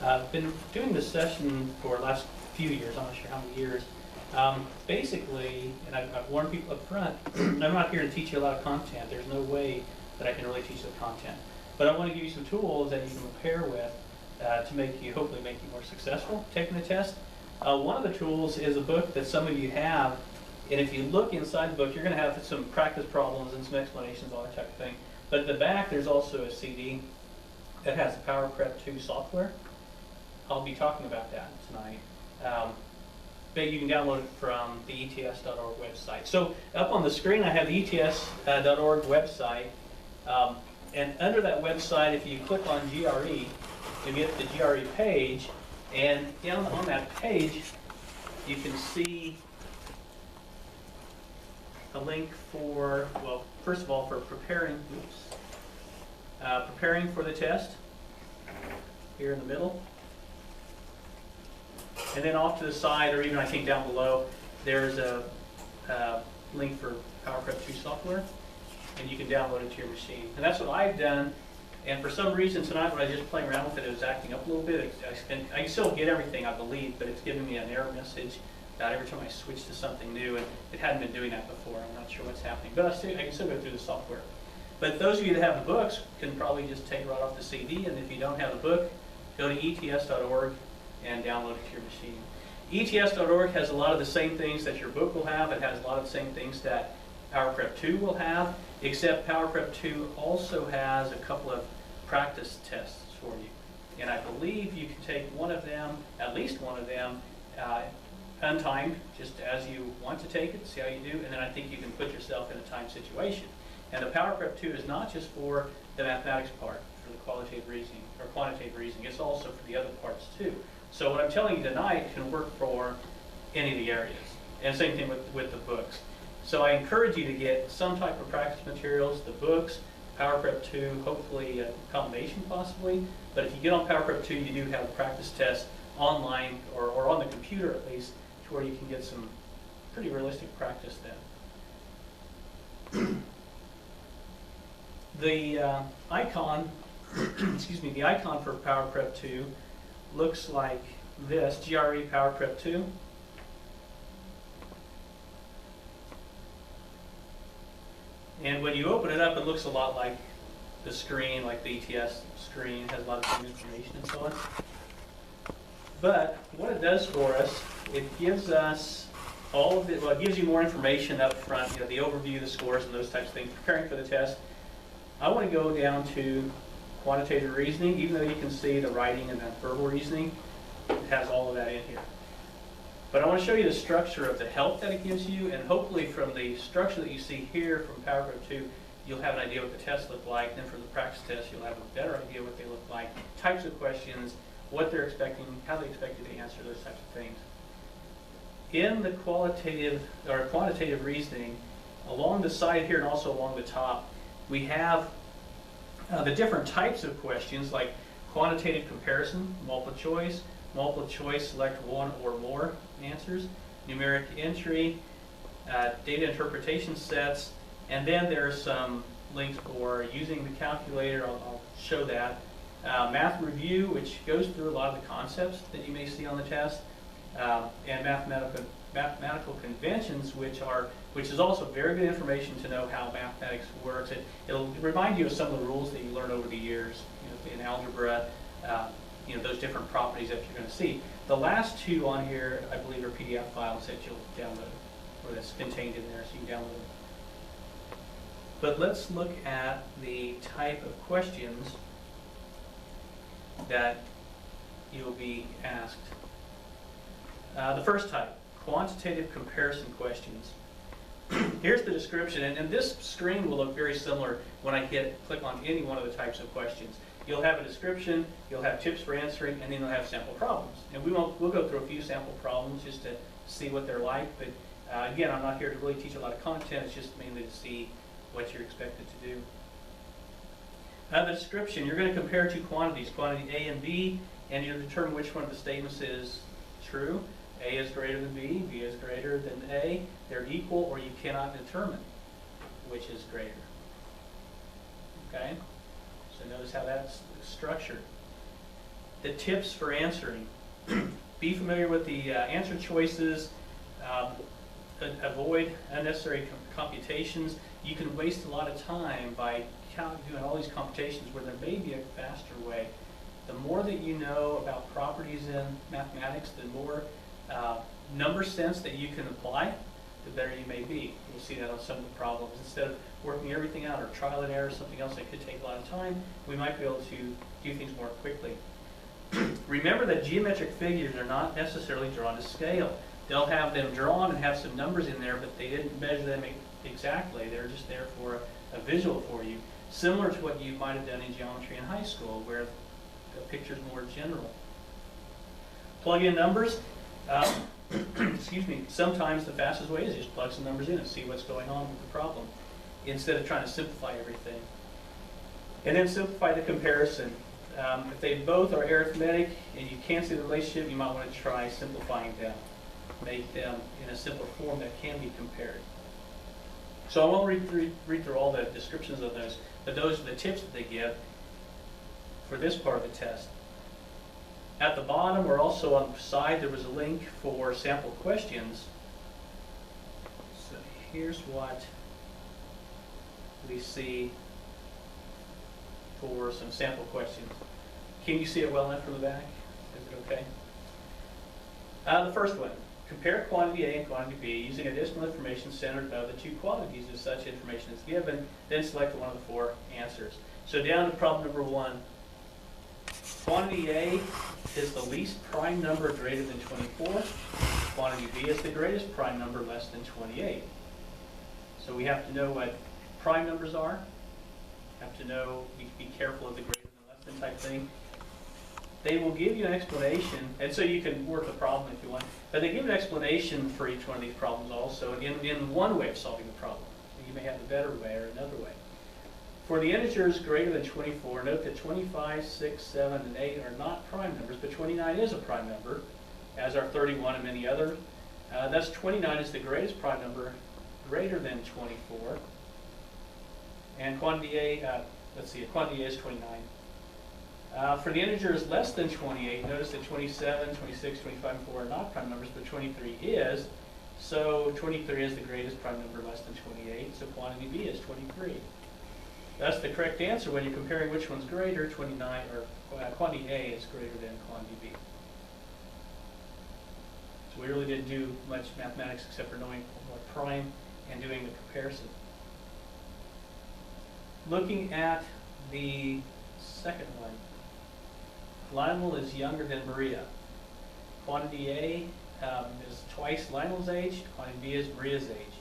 I've been doing this session for the last few years, I'm not sure how many years. Basically, and I've warned people up front, I'm not here to teach you a lot of content. There's no way that I can really teach the content. But I want to give you some tools that you can prepare with to hopefully make you more successful taking the test. One of the tools is a book that some of you have, and if you look inside the book, you're going to have some practice problems and some explanations, all that type of thing. But at the back, there's also a CD that has the Power Prep 2 software. I'll be talking about that tonight. But you can download it from the ets.org website. So up on the screen, I have the ets.org website. And under that website, if you click on GRE, you get the GRE page. And down on that page, you can see a link for, well, first of all, for preparing for the test here in the middle. And then off to the side, or even I think down below, there's a link for Power Prep 2 software, and you can download it to your machine. And that's what I've done. And for some reason tonight, when I was just playing around with it, it was acting up a little bit. I can still get everything, I believe, but it's giving me an error message about every time I switch to something new, and it hadn't been doing that before. I'm not sure what's happening, but I can still go through the software. But those of you that have the books can probably just take it right off the CD, and if you don't have the book, go to ets.org and download it to your machine. ets.org has a lot of the same things that your book will have. It has a lot of the same things that Power Prep 2 will have, except Power Prep 2 also has a couple of practice tests for you. And I believe you can take one of them, at least one of them, untimed, just as you want to take it, see how you do, and then I think you can put yourself in a timed situation. And the Power Prep 2 is not just for the mathematics part, for the qualitative reasoning, or quantitative reasoning, it's also for the other parts too. So what I'm telling you tonight can work for any of the areas. And same thing with the books. So I encourage you to get some type of practice materials, the books, Power Prep 2, hopefully a combination possibly. But if you get on Power Prep 2, you do have a practice test online or on the computer at least, to where you can get some pretty realistic practice then. The icon, excuse me, the icon for Power Prep 2 looks like this, GRE Power Prep 2. And when you open it up, it looks a lot like the screen, like the ETS screen. It has a lot of same information and so on. But what it does for us, it gives us all of it, well, it gives you more information up front, you know, the overview, the scores, and those types of things, preparing for the test. I want to go down to quantitative reasoning, even though you can see the writing and the verbal reasoning, it has all of that in here. But I want to show you the structure of the help that it gives you, and hopefully from the structure that you see here from Power Prep 2, you'll have an idea what the tests look like. Then from the practice test, you'll have a better idea what they look like, types of questions, what they're expecting, how they expect you to answer those types of things. In the qualitative or quantitative reasoning, along the side here and also along the top, we have the different types of questions like quantitative comparison, multiple choice, select one or more answers, numeric entry, data interpretation sets, and then there are some links for using the calculator. I'll show that. Math review, which goes through a lot of the concepts that you may see on the test, and mathematical conventions, which is also very good information to know how mathematics works. It'll remind you of some of the rules that you learn over the years, you know, in algebra, you know, those different properties that you're going to see. The last two on here, I believe, are PDF files that you'll download, or that's contained in there, so you can download them. But let's look at the type of questions that you'll be asked. The first type, quantitative comparison questions. Here's the description, and this screen will look very similar when I click on any one of the types of questions. You'll have a description, you'll have tips for answering, and then you'll have sample problems. And we'll go through a few sample problems just to see what they're like, but again, I'm not here to really teach a lot of content, it's just mainly to see what you're expected to do. The description, you're going to compare two quantities, quantity A and B, and you'll determine which one of the statements is true. A is greater than B, B is greater than A. They're equal, or you cannot determine which is greater. Okay? So notice how that's structured. the tips for answering. Be familiar with the answer choices. Avoid unnecessary computations. You can waste a lot of time by doing all these computations where there may be a faster way. The more that you know about properties in mathematics, the more number sense that you can apply, the better you may be. You'll see that on some of the problems. Instead of working everything out or trial and error, something else that could take a lot of time, we might be able to do things more quickly. Remember that geometric figures are not necessarily drawn to scale. They'll have them drawn and have some numbers in there, but they didn't measure them exactly. They're just there for a visual for you, similar to what you might have done in geometry in high school, where the picture's more general. Plug in numbers. Excuse me. Sometimes the fastest way is just plug some numbers in and see what's going on with the problem, instead of trying to simplify everything. And then simplify the comparison. If they both are arithmetic and you can't see the relationship, you might want to try simplifying them. Make them in a simpler form that can be compared. So I won't read through all the descriptions of those, but those are the tips that they give for this part of the test. At the bottom, or also on the side, there was a link for sample questions. So here's what we see for some sample questions. Can you see it well enough from the back? Is it okay? The first one. Compare quantity A and quantity B using additional information centered above the two quantities if such information is given, then select one of the four answers. So down to problem number 1. Quantity A is the least prime number greater than 24. Quantity B is the greatest prime number less than 28. So we have to know what prime numbers are. Have to know, be careful of the greater than less than type thing. They will give you an explanation, and so you can work the problem if you want, but they give an explanation for each one of these problems also, in one way of solving the problem. So you may have a better way or another way. For the integers greater than 24, note that 25, 6, 7, and 8 are not prime numbers, but 29 is a prime number, as are 31 and many others. Thus 29 is the greatest prime number greater than 24. And quantity A, quantity A is 29. For the integers less than 28, notice that 27, 26, 25, and 4 are not prime numbers, but 23 is. So 23 is the greatest prime number less than 28, so quantity B is 23. That's the correct answer when you're comparing which one's greater, 29, or quantity A is greater than quantity B. So we really didn't do much mathematics except for knowing what prime and doing the comparison. Looking at the second one. Lionel is younger than Maria. Quantity A is twice Lionel's age. Quantity B is Maria's age.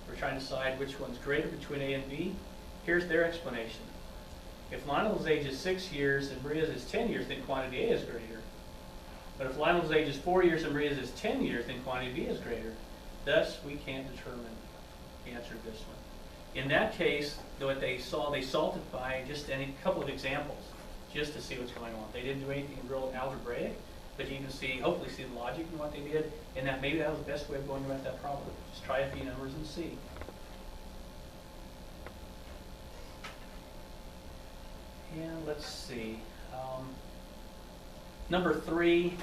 We're trying to decide which one's greater between A and B. Here's their explanation. If Lionel's age is 6 years and Maria's is 10 years, then quantity A is greater. But if Lionel's age is 4 years and Maria's is 10 years, then quantity B is greater. Thus, we can't determine the answer to this one. In that case, what they saw, they solved it by just a couple of examples, just to see what's going on. They didn't do anything real algebraic, but you can see, hopefully see the logic in what they did, and that maybe that was the best way of going about that problem. Just try a few numbers and see. And let's see. Number 3,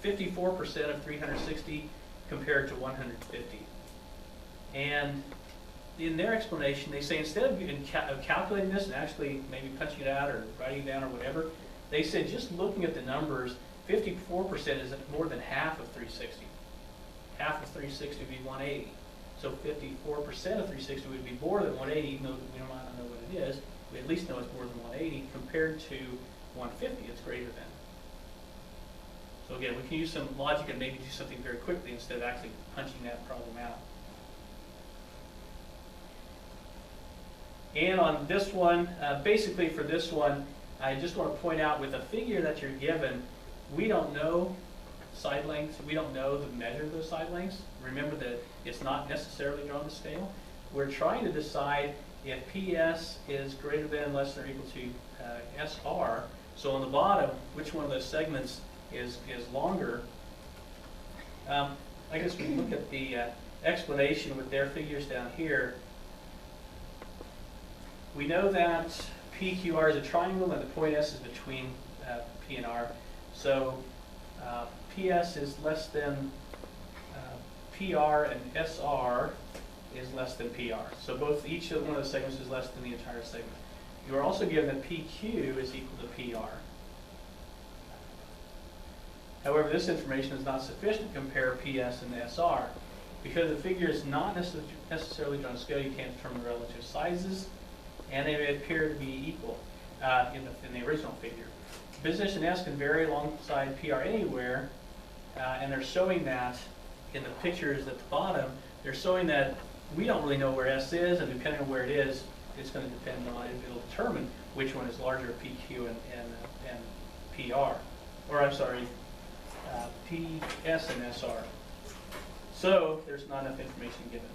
54% of 360 compared to 150. And in their explanation, they say instead of calculating this and actually maybe punching it out or writing it down or whatever, they said just looking at the numbers, 54% is more than half of 360. Half of 360 would be 180. So 54% of 360 would be more than 180, even though we might not know what it is. We at least know it's more than 180 compared to 150, it's greater than. So again, we can use some logic and maybe do something very quickly instead of actually punching that problem out. And on this one, basically for this one, I just want to point out with a figure that you're given, we don't know side lengths, we don't know the measure of those side lengths. Remember that it's not necessarily drawn to scale. We're trying to decide if PS is greater than, less than, or equal to SR. So on the bottom, which one of those segments is longer? I guess we look at the explanation with their figures down here. We know that PQR is a triangle, and the point S is between P and R. So PS is less than PR, and SR is less than PR. So each one of the segments is less than the entire segment. You are also given that PQ is equal to PR. However, this information is not sufficient to compare PS and SR. Because the figure is not necessarily drawn on scale, you can't determine the relative sizes, and they may appear to be equal in the original figure. Position S can vary alongside PR anywhere, and they're showing that in the pictures at the bottom. They're showing that we don't really know where S is, and depending on where it is, it's going to depend on, it'll determine which one is larger, PQ and PR. Or I'm sorry, PS and SR. So there's not enough information given.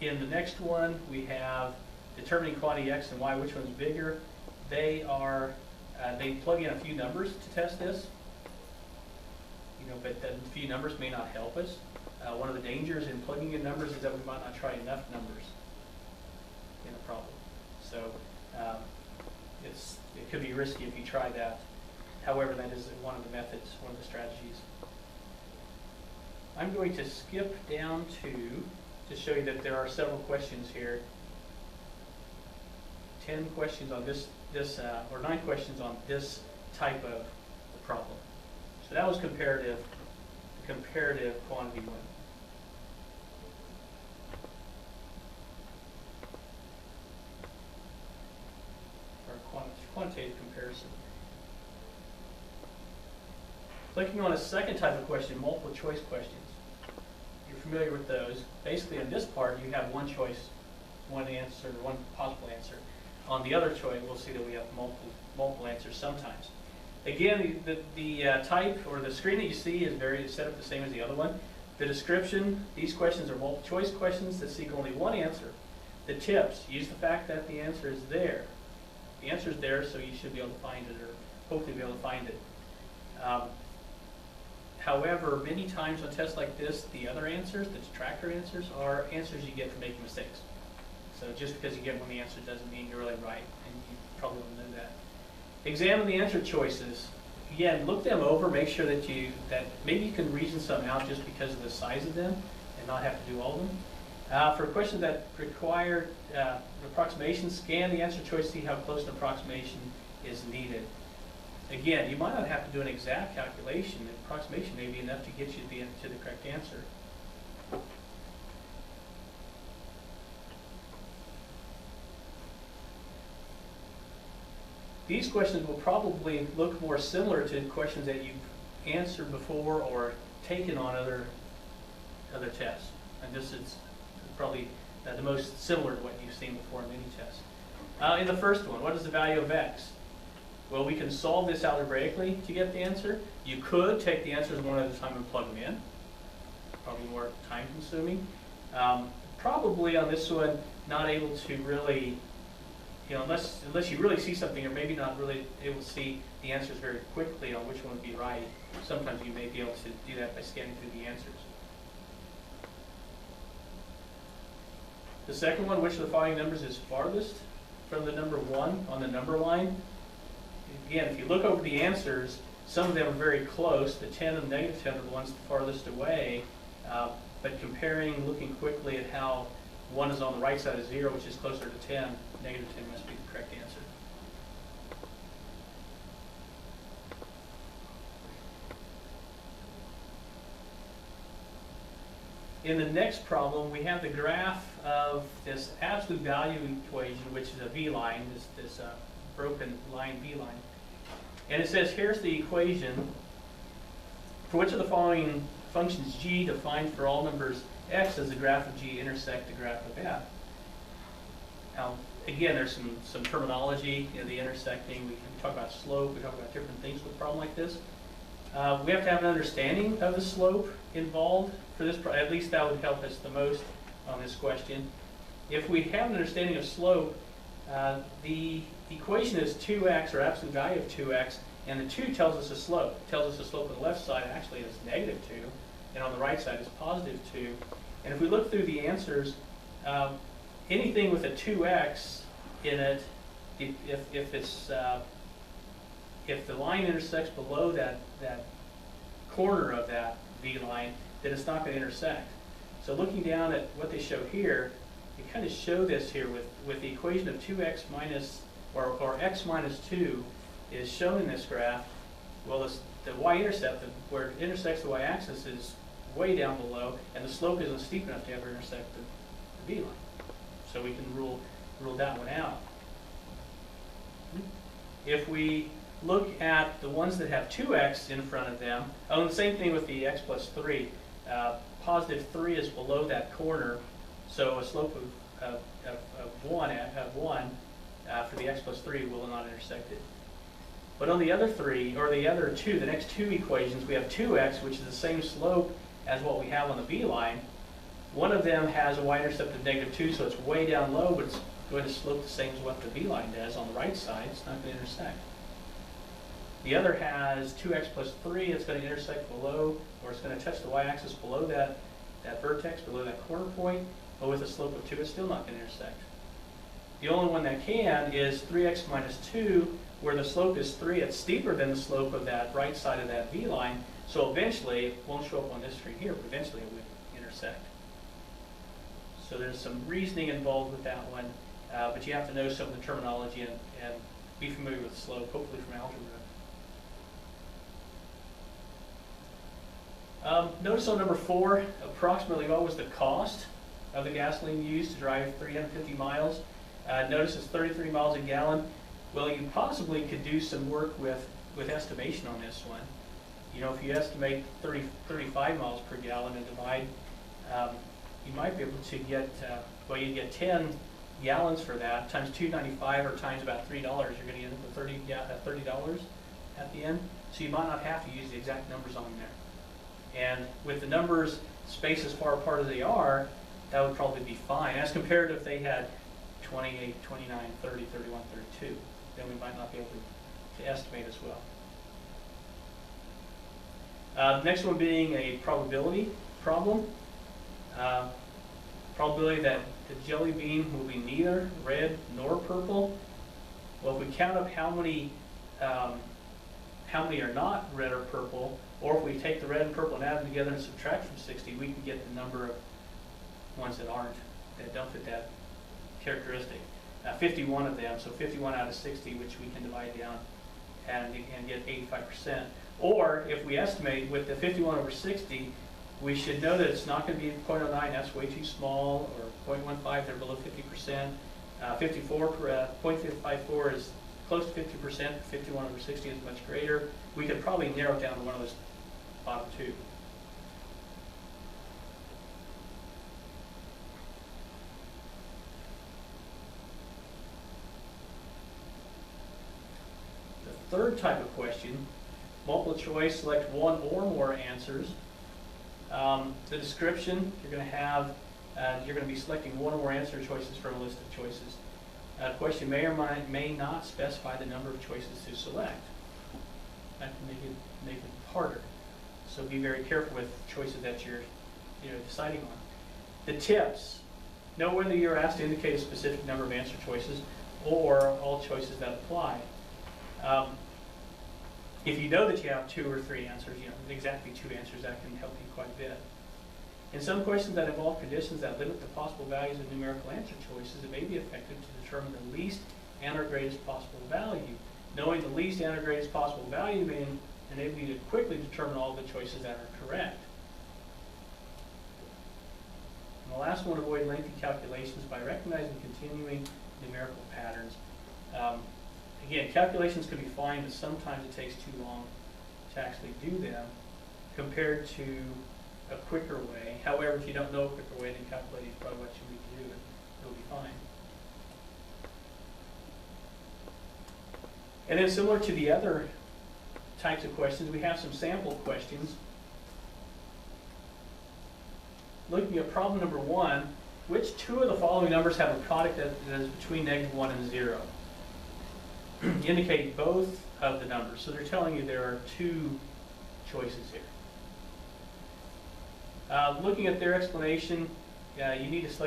In the next one, we have determining quantity X and Y, which one's bigger. They plug in a few numbers to test this. But a few numbers may not help us. One of the dangers in plugging in numbers is that we might not try enough numbers in a problem. So it could be risky if you try that. However, that is one of the methods, one of the strategies. I'm going to skip down to show you that there are several questions here. 10 questions on this or 9 questions on this type of problem. So that was comparative quantity one. Or quantitative comparison. Clicking on a second type of question, multiple choice questions. You're familiar with those. Basically, in this part, you have one choice, one answer, one possible answer. On the other choice, we'll see that we have multiple answers sometimes. Again, the type or the screen that you see is set up the same as the other one. The description, these questions are multiple choice questions that seek only one answer. The tips, use the fact that the answer is there. The answer is there, so you should be able to find it, or hopefully be able to find it. However, many times on tests like this, the other answers, the detractor answers, are answers you get for making mistakes. So just because you get one answer doesn't mean you're really right, and you probably don't know that. Examine the answer choices. Again, look them over, make sure that maybe you can reason some out just because of the size of them and not have to do all of them. For questions that require approximation, scan the answer choice, see how close an approximation is needed. Again, you might not have to do an exact calculation. An approximation may be enough to get you to the correct answer. These questions will probably look more similar to questions that you've answered before or taken on other tests. And this is probably the most similar to what you've seen before in many tests. In the first one, what is the value of X? Well, we can solve this algebraically to get the answer. You could take the answers one at a time and plug them in. Probably more time consuming. Probably on this one, not able to really, unless you really see something, or maybe not really able to see the answers very quickly on which one would be right. Sometimes you may be able to do that by scanning through the answers. The second one, which of the following numbers is farthest from the number 1 on the number line? Again, if you look over the answers, some of them are very close. The 10 and the negative 10 are the ones farthest away. But looking quickly at how 1 is on the right side of 0, which is closer to 10, negative 10 must be the correct answer. In the next problem, we have the graph of this absolute value equation, which is a V-line, this broken line V-line. And it says, here's the equation for which of the following functions g defined for all numbers x does the graph of g intersect the graph of f. Now, again, there's some terminology in the intersecting. We can talk about slope. We talk about different things with a problem like this. We have to have an understanding of the slope involved for this. At least that would help us the most on this question. If we have an understanding of slope, the equation is 2x, or absolute value of 2x, and the 2 tells us a slope. It tells us the slope on the left side actually is negative 2. and on the right side is positive 2. And if we look through the answers, anything with a 2x in it, if the line intersects below that corner of that V line, then it's not going to intersect. So looking down at what they show here, you kind of show this here with the equation of 2x minus, or x minus 2 is shown in this graph. Well, the y-intercept, where it intersects the y-axis, is way down below, and the slope isn't steep enough to ever intersect the V line. So we can rule that one out. If we look at the ones that have 2x in front of them, and the same thing with the x plus 3. Positive 3 is below that corner, so a slope of 1 for the x plus 3 will not intersect it. But on the other three, or the other two, the next two equations, we have 2x, which is the same slope as what we have on the V line. One of them has a y-intercept of -2, so it's way down low, but it's going to slope the same as what the V line does on the right side. It's not going to intersect. The other has 2x plus 3. It's going to intersect below, or it's going to touch the y-axis below that vertex, below that corner point, but with a slope of 2, it's still not going to intersect. The only one that can is 3x minus 2, where the slope is 3. It's steeper than the slope of that right side of that V line, so eventually, it won't show up on this screen here, but eventually it would intersect. So there's some reasoning involved with that one, but you have to know some of the terminology and be familiar with slope, hopefully from algebra. Notice on number 4, approximately what was the cost of the gasoline used to drive 350 miles. Notice it's 33 miles a gallon. Well, you possibly could do some work with estimation on this one. You know, if you estimate 35 miles per gallon and divide, you might be able to get, well, you get 10 gallons for that, times $2.95 or times about $3, you're going to end up with $30 at the end. So you might not have to use the exact numbers on there. And with the numbers spaced as far apart as they are, that would probably be fine. As compared to if they had 28, 29, 30, 31, 32, then we might not be able to estimate as well. Next one being a probability problem. Probability that the jelly bean will be neither red nor purple. Well, if we count up how many are not red or purple, or if we take the red and purple and add them together and subtract from 60, we can get the number of ones that don't fit that characteristic. 51 of them, so 51 out of 60, which we can divide down and get 85%. Or if we estimate with the 51 over 60, we should know that it's not going to be 0.09, that's way too small, or 0.15, they're below 50%. 0.54 is close to 50%, 51 over 60 is much greater. We could probably narrow it down to one of those bottom two. The third type of question, multiple choice, select one or more answers. The description, you're going to be selecting one or more answer choices from a list of choices. The question may or may not specify the number of choices to select. That can make it harder. So be very careful with choices that you're deciding on. The tips, know whether you're asked to indicate a specific number of answer choices or all choices that apply. If you know that you have 2 or 3 answers, exactly 2 answers, that can help you quite a bit. In some questions that involve conditions that limit the possible values of numerical answer choices, it may be effective to determine the least and or greatest possible value. Knowing the least and or greatest possible value may enable you to quickly determine all the choices that are correct. And the last one, avoid lengthy calculations by recognizing continuing numerical patterns. Again, calculations can be fine, but sometimes it takes too long to actually do them compared to a quicker way. However, if you don't know a quicker way, then calculating is probably what you need to do, and it'll be fine. And then similar to the other types of questions, we have some sample questions. Looking at problem number 1, which 2 of the following numbers have a product that is between -1 and 0? Indicate both of the numbers. So they're telling you there are 2 choices here. Looking at their explanation, you need to select